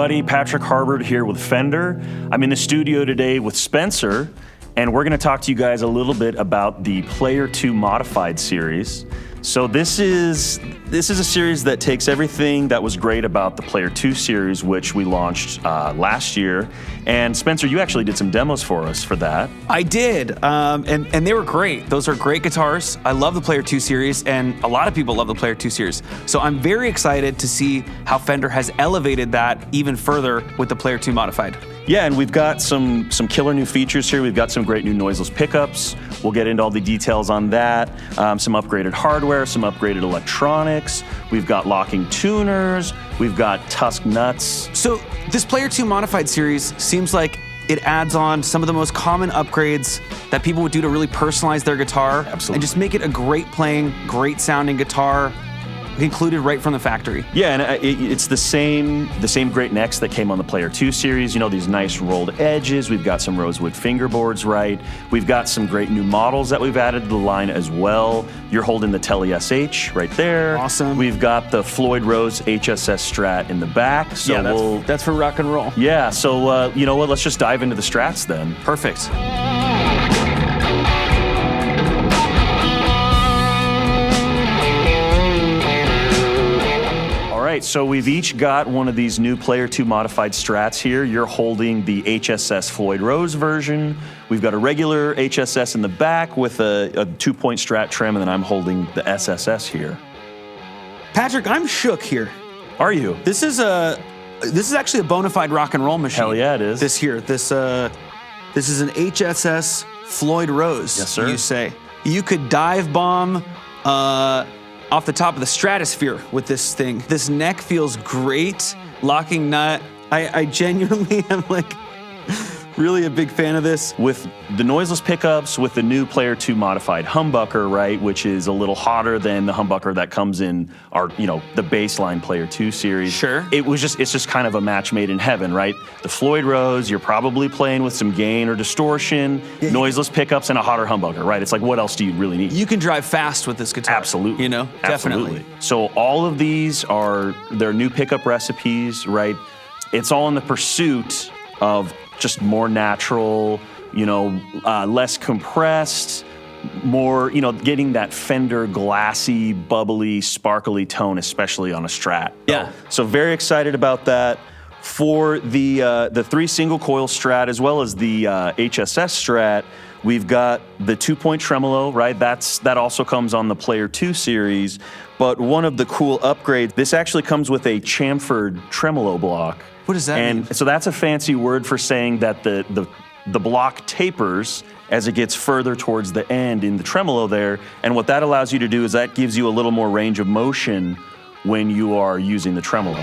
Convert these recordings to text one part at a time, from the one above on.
everybody. Patrick Harbert here with Fender. I'm in the studio today with Spencer, and we're going to talk to you guys a little bit about the Player II Modified series. So this is a series that takes everything that was great about the Player II series, which we launched last year. And Spencer, you actually did some demos for us for that. I did, and they were great. Those are great guitars. I love the Player II series, and a lot of people love the Player II series. So I'm very excited to see how Fender has elevated that even further with the Player II Modified. Yeah, and we've got some killer new features here. We've got some great new noiseless pickups. We'll get into all the details on that. Some upgraded hardware, some upgraded electronics. We've got locking tuners. We've got Tusk nuts. So this Player II Modified series seems like it adds on some of the most common upgrades that people would do to really personalize their guitar. Absolutely. And just make it a great playing, great sounding guitar, included right from the factory. Yeah, and it's the same great necks that came on the Player II series. You know, these nice rolled edges. We've got some rosewood fingerboards, right? We've got some great new models that we've added to the line as well. You're holding the Tele SH right there. Awesome. We've got the Floyd Rose HSS Strat in the back. So yeah, that's for rock and roll. Yeah, so you know what? Let's just dive into the Strats then. Perfect. So we've each got one of these new Player II Modified Strats here. You're holding the HSS Floyd Rose version. We've got a regular HSS in the back with a 2-point Strat trim, and then I'm holding the SSS here. Patrick, I'm shook here. Are you? This is actually a bona fide rock and roll machine. Hell yeah, it is. This is an HSS Floyd Rose. Yes, sir. You say you could dive bomb off the top of the stratosphere with this thing. This neck feels great. Locking nut. I genuinely am like really a big fan of this. With the noiseless pickups, with the new Player II Modified humbucker, right, which is a little hotter than the humbucker that comes in our, the baseline Player II series. Sure. It's just kind of a match made in heaven, right? The Floyd Rose, you're probably playing with some gain or distortion, noiseless pickups, and a hotter humbucker, right? It's like, what else do you really need? You can drive fast with this guitar. Absolutely. Definitely. Absolutely. So all of these they're new pickup recipes, right? It's all in the pursuit of just more natural, less compressed, more, getting that Fender glassy, bubbly, sparkly tone, especially on a Strat. Yeah. So very excited about that. For the 3 single coil Strat as well as the HSS Strat, we've got the 2-point tremolo, right? That also comes on the Player II series. But one of the cool upgrades, this actually comes with a chamfered tremolo block. What does that mean? So that's a fancy word for saying that the block tapers as it gets further towards the end in the tremolo there. And what that allows you to do is that gives you a little more range of motion when you are using the tremolo.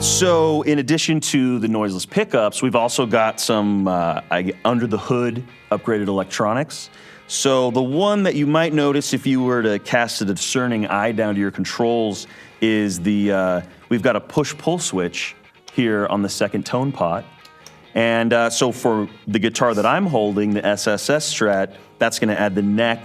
So in addition to the noiseless pickups, we've also got some under the hood upgraded electronics. So the one that you might notice if you were to cast a discerning eye down to your controls is we've got a push-pull switch here on the second tone pot. And so for the guitar that I'm holding, the SSS Strat, that's going to add the neck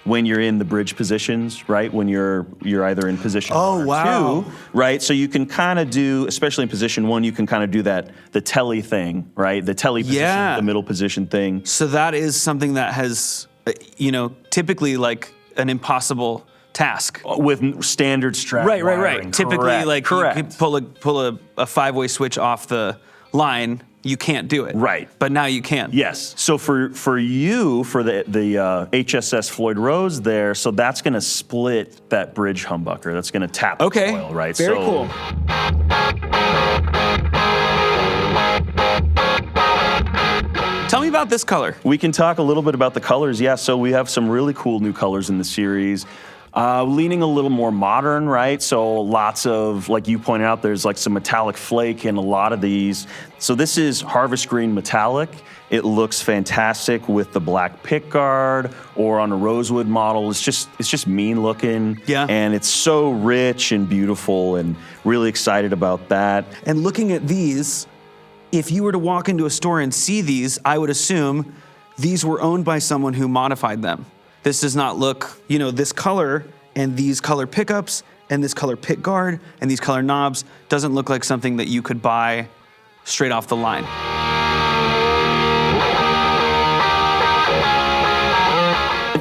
when you're in the bridge positions, right? When you're either in position 1 or 2, right? So you can kind of do, especially in position 1, you can kind of do the telly thing, right? The telly position, the middle position thing. So that is something that has, typically like an impossible task with standard Strat wiring. Right. Typically, Correct. You can pull a 5-way switch off the line. You can't do it. Right. But now you can. Yes. So for you, for the HSS Floyd Rose there, so that's going to split that bridge humbucker. That's going to tap the coil, right? Very cool. Tell me about this color. We can talk a little bit about the colors. Yeah, so we have some really cool new colors in the series. Leaning a little more modern, right? So lots of, like you pointed out, there's like some metallic flake in a lot of these. So this is Harvest Green Metallic. It looks fantastic with the black pickguard or on a rosewood model. It's just mean looking. Yeah. And it's so rich and beautiful and really excited about that. And looking at these, if you were to walk into a store and see these, I would assume these were owned by someone who modified them. This does not look, this color and these color pickups and this color pick guard and these color knobs doesn't look like something that you could buy straight off the line.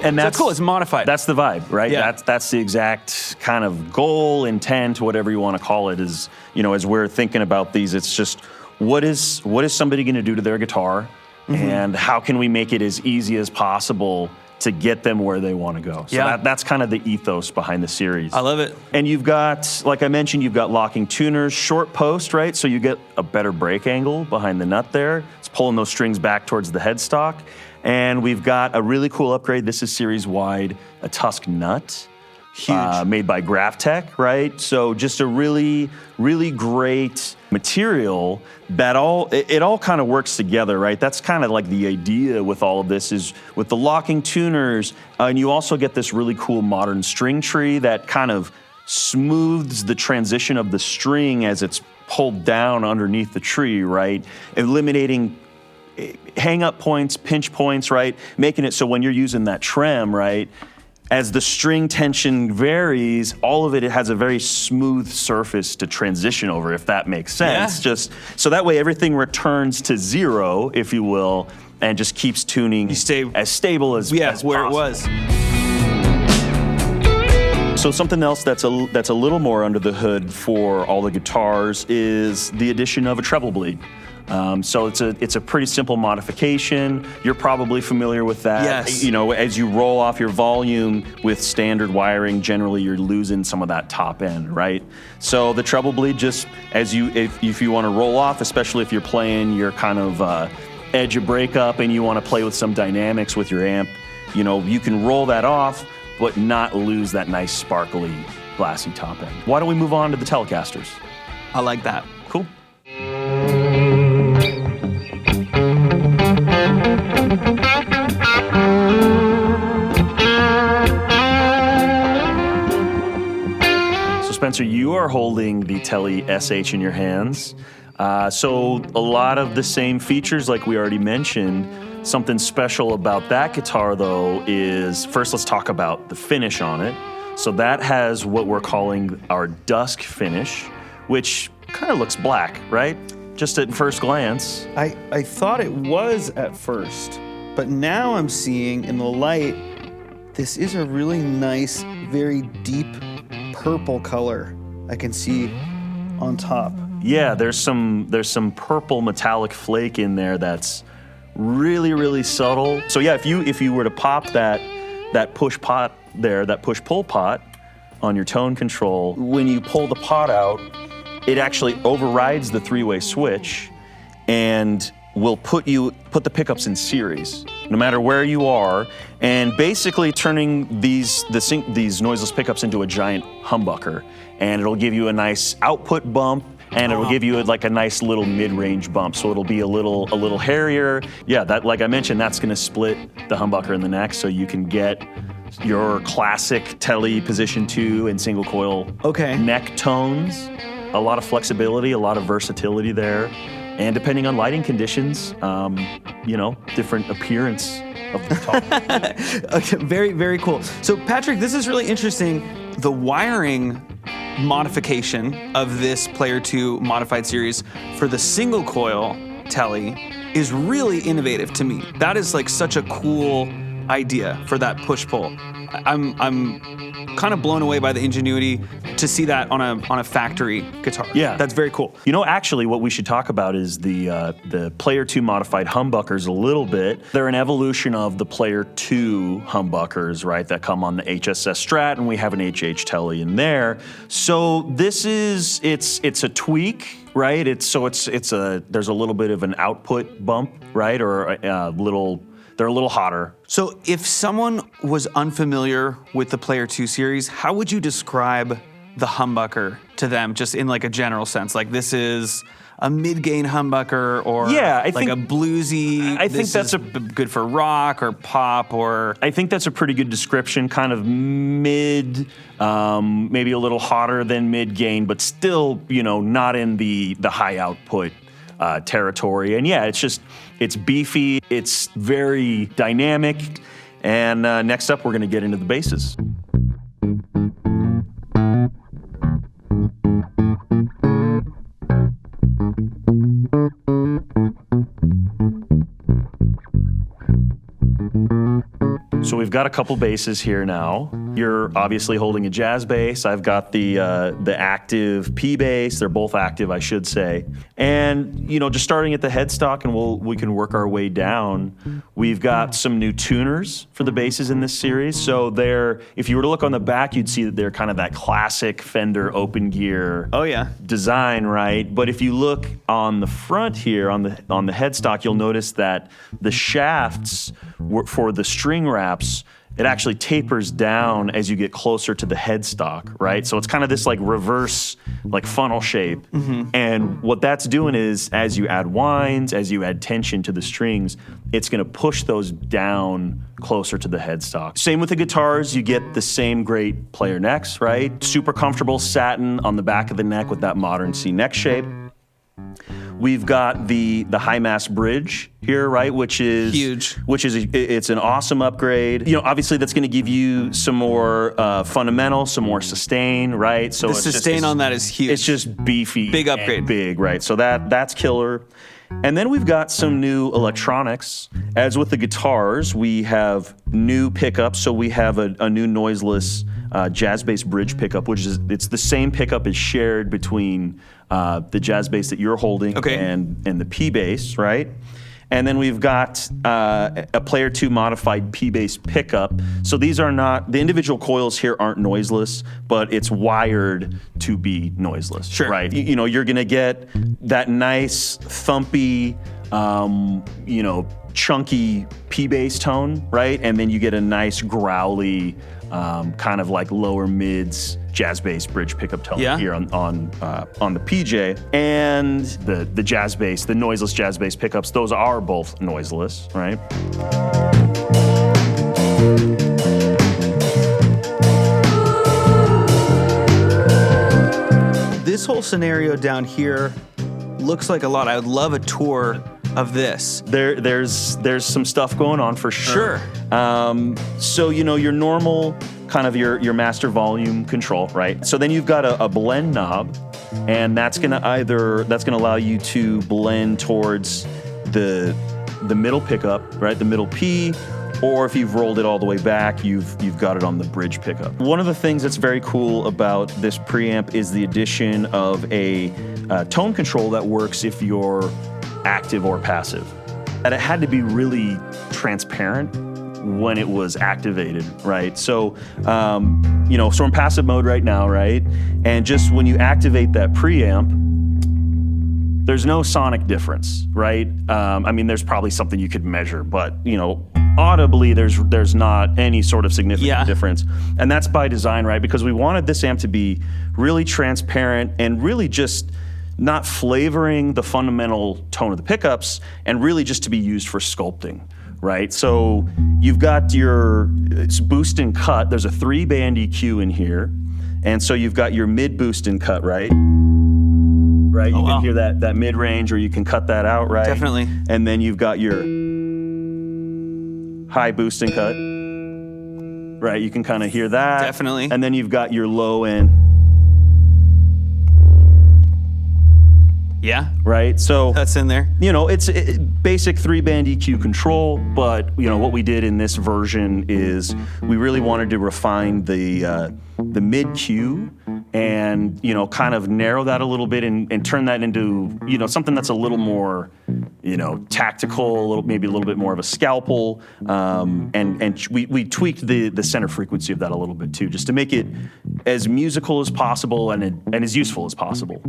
And that's cool. It's modified. That's the vibe, right? Yeah. That's the exact kind of goal, intent, whatever you want to call it. Is as we're thinking about these, it's just what is somebody going to do to their guitar, and how can we make it as easy as possible to get them where they want to go. So that's kind of the ethos behind the series. I love it. And you've got, like I mentioned, you've got locking tuners, short post, right? So you get a better break angle behind the nut there. It's pulling those strings back towards the headstock. And we've got a really cool upgrade. This is series-wide, a Tusk nut. Huge. Made by Graphtec, right? So just a really, really great material that it all kind of works together, right? That's kind of like the idea with all of this is with the locking tuners, and you also get this really cool modern string tree that kind of smooths the transition of the string as it's pulled down underneath the tree, right? Eliminating hang-up points, pinch points, right? Making it so when you're using that trem, right, as the string tension varies, all of it has a very smooth surface to transition over, if that makes sense. Yeah. Just so that way everything returns to zero, if you will, and just keeps tuning as stable as where possible. it was. So something else that's a little more under the hood for all the guitars is the addition of a treble bleed. So it's a pretty simple modification. You're probably familiar with that. Yes. As you roll off your volume with standard wiring, generally you're losing some of that top end, right? So the treble bleed, just if you want to roll off, especially if you're playing your kind of edge of breakup and you want to play with some dynamics with your amp, you can roll that off, but not lose that nice sparkly, glassy top end. Why don't we move on to the Telecasters? I like that. Cool. So Spencer, you are holding the Tele SH in your hands. So a lot of the same features like we already mentioned. Something special about that guitar though is, first let's talk about the finish on it. So that has what we're calling our dusk finish, which kind of looks black, right? Just at first glance. I thought it was at first, but now I'm seeing in the light, this is a really nice, very deep purple color I can see on top. Yeah, there's some purple metallic flake in there that's really, really subtle. So yeah, if you were to pop that push pot there, that push-pull pot on your tone control, when you pull the pot out, it actually overrides the three-way switch and will put the pickups in series, no matter where you are, and basically turning these noiseless pickups into a giant humbucker. And it'll give you a nice output bump, and it'll give you a nice little mid-range bump. So it'll be a little hairier. Yeah, that, like I mentioned, that's gonna split the humbucker in the neck, so you can get your classic Tele position 2 and single coil neck tones. A lot of flexibility, a lot of versatility there. And depending on lighting conditions, different appearance of the top. Okay, very, very cool. So Patrick, this is really interesting. The wiring modification of this Player II modified series for the single coil Tele is really innovative to me. That is such a cool idea for that push-pull. I'm kind of blown away by the ingenuity to see that on a factory guitar. Yeah, that's very cool. Actually, what we should talk about is the Player II modified humbuckers a little bit. They're an evolution of the Player II humbuckers, right? That come on the HSS Strat, and we have an HH Tele in there. So this is it's a tweak, right? There's a little bit of an output bump, right? Or they're a little hotter. So if someone was unfamiliar with the Player II series, how would you describe the humbucker to them, just in a general sense? This is a mid-gain humbucker, or I think a bluesy, I think that's good for rock or pop, or... I think that's a pretty good description, kind of mid, maybe a little hotter than mid-gain, but still, not in the high output territory. And yeah, it's beefy, it's very dynamic, And next up, we're going to get into the basses. So we've got a couple basses here now. You're obviously holding a jazz bass. I've got the active P bass. They're both active, I should say. And just starting at the headstock, and we can work our way down. We've got some new tuners for the basses in this series. So if you were to look on the back, you'd see that they're kind of that classic Fender open gear design, right? But if you look on the front here, on the headstock, you'll notice that the shafts for the string wraps, it actually tapers down as you get closer to the headstock, right? So it's kind of this like reverse, like funnel shape. Mm-hmm. And what that's doing is, as you add winds, as you add tension to the strings, it's going to push those down closer to the headstock. Same with the guitars, you get the same great player necks, right? Super comfortable satin on the back of the neck with that modern C neck shape. We've got the high mass bridge here, right, which is huge. It's an awesome upgrade. Obviously that's going to give you some more fundamental, some more sustain, right? So the sustain on that is huge. It's just beefy, big upgrade, big, right? So that's killer. And then we've got some new electronics. As with the guitars, we have new pickups. So we have a new noiseless jazz bass bridge pickup, it's the same pickup is shared between the jazz bass that you're holding and the P bass, right? And then we've got a Player II modified P bass pickup. So these are not, the individual coils here aren't noiseless, but it's wired to be noiseless, right? You're gonna get that nice thumpy, chunky P bass tone, right? And then you get a nice growly, kind of like lower mids jazz bass bridge pickup tone here on the PJ. And the jazz bass, the noiseless jazz bass pickups, those are both noiseless, right? This whole scenario down here looks like a lot. I would love a tour of this. There's some stuff going on for sure. So your normal kind of your master volume control, right? So then you've got a blend knob, and that's gonna allow you to blend towards the middle pickup, right? The middle P, or if you've rolled it all the way back, you've got it on the bridge pickup. One of the things that's very cool about this preamp is the addition of a tone control that works if you're active or passive. And it had to be really transparent when it was activated, right? So, so we're in passive mode right now, right? And just when you activate that preamp, there's no sonic difference, right? There's probably something you could measure, but audibly there's not any sort of significant difference. And that's by design, right? Because we wanted this amp to be really transparent and really just not flavoring the fundamental tone of the pickups, and really just to be used for sculpting, right? So you've got it's boost and cut. There's a 3-band EQ in here. And so you've got your mid boost and cut, right? Right, you can hear that mid-range, or you can cut that out, right? Definitely. And then you've got your high boost and cut, right? You can kind of hear that. Definitely. And then you've got your low end. Yeah. Right? So that's in there. It's basic 3-band EQ control, but what we did in this version is we really wanted to refine the mid Q and kind of narrow that a little bit and turn that into something that's a little more tactical, maybe a little bit more of a scalpel, and we tweaked the center frequency of that a little bit too, just to make it as musical as possible and as useful as possible.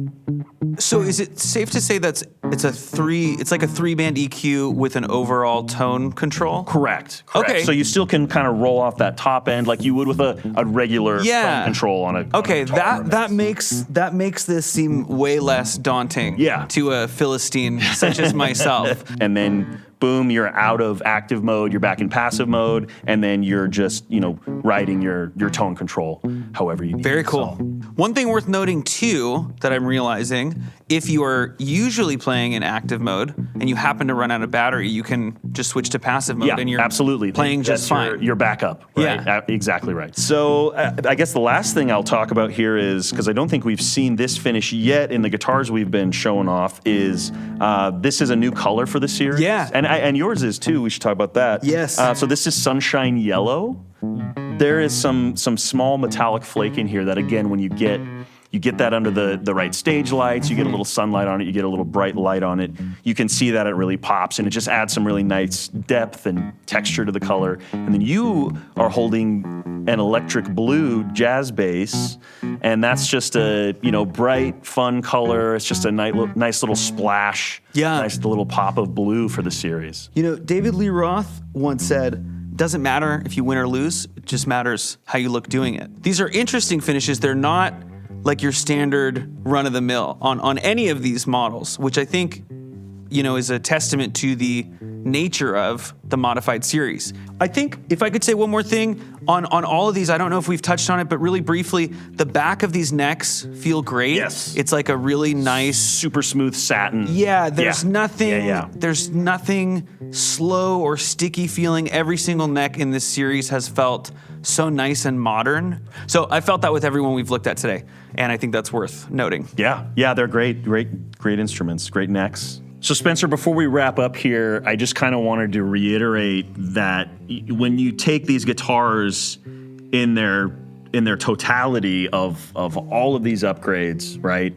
So is it safe to say it's like a 3-band EQ with an overall tone control? Correct. Okay. So you still can kind of roll off that top end like you would with a regular tone control on a that makes this seem way less daunting to a Philistine such as myself. And then boom, you're out of active mode, you're back in passive mode, and then you're just, riding your tone control however you need. Very cool. So. One thing worth noting too that I'm realizing, if you are usually playing in active mode and you happen to run out of battery, you can just switch to passive mode and you're absolutely playing just fine. Your backup, right? Yeah. Exactly right. So I guess the last thing I'll talk about here is, because I don't think we've seen this finish yet in the guitars we've been showing off, is this is a new color for the series. Yeah. And yours is too. We should talk about that. Yes. So this is Sunshine Yellow. There is some small metallic flake in here that, again, when you get that under the right stage lights, you get a little sunlight on it, you get a little bright light on it, you can see that it really pops, and it just adds some really nice depth and texture to the color. And then you are holding an electric blue jazz bass, and that's just a bright, fun color. It's just a nice little splash, nice little pop of blue for the series. David Lee Roth once said, doesn't matter if you win or lose, it just matters how you look doing it. These are interesting finishes. They're not like your standard run-of-the-mill on any of these models, which I think, is a testament to the nature of the modified series. I think if I could say one more thing on all of these, I don't know if we've touched on it, but really briefly, the back of these necks feel great. Yes. It's like a really nice, super smooth satin. Yeah, there's nothing. Yeah. There's nothing slow or sticky feeling. Every single neck in this series has felt so nice and modern. So I felt that with everyone we've looked at today, and I think that's worth noting. Yeah, they're great instruments, great necks. So Spencer, before we wrap up here, I just kind of wanted to reiterate that when you take these guitars in their totality of all of these upgrades, right?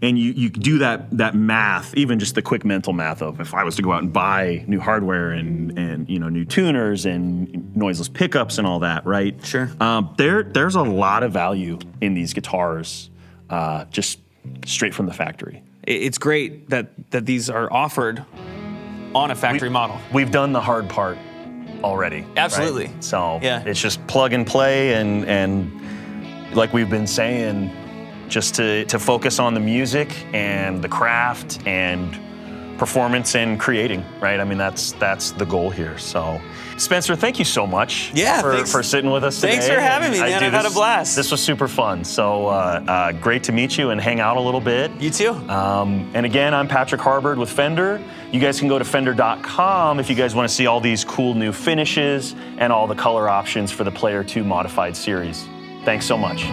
And you do that math, even just the quick mental math of, if I was to go out and buy new hardware and new tuners and noiseless pickups and all that, right? Sure. There's a lot of value in these guitars, just straight from the factory. It's great that these are offered on a factory model. We've done the hard part already. Absolutely. Right? So yeah. It's just plug and play, and like we've been saying, just to focus on the music and the craft and performance and creating, right? I mean, that's the goal here. So, Spencer, thank you so much for sitting with us today. Thanks for having me, man. I've had a blast. This was super fun. So great to meet you and hang out a little bit. You too. And again, I'm Patrick Harbord with Fender. You guys can go to Fender.com if you guys want to see all these cool new finishes and all the color options for the Player II modified series. Thanks so much.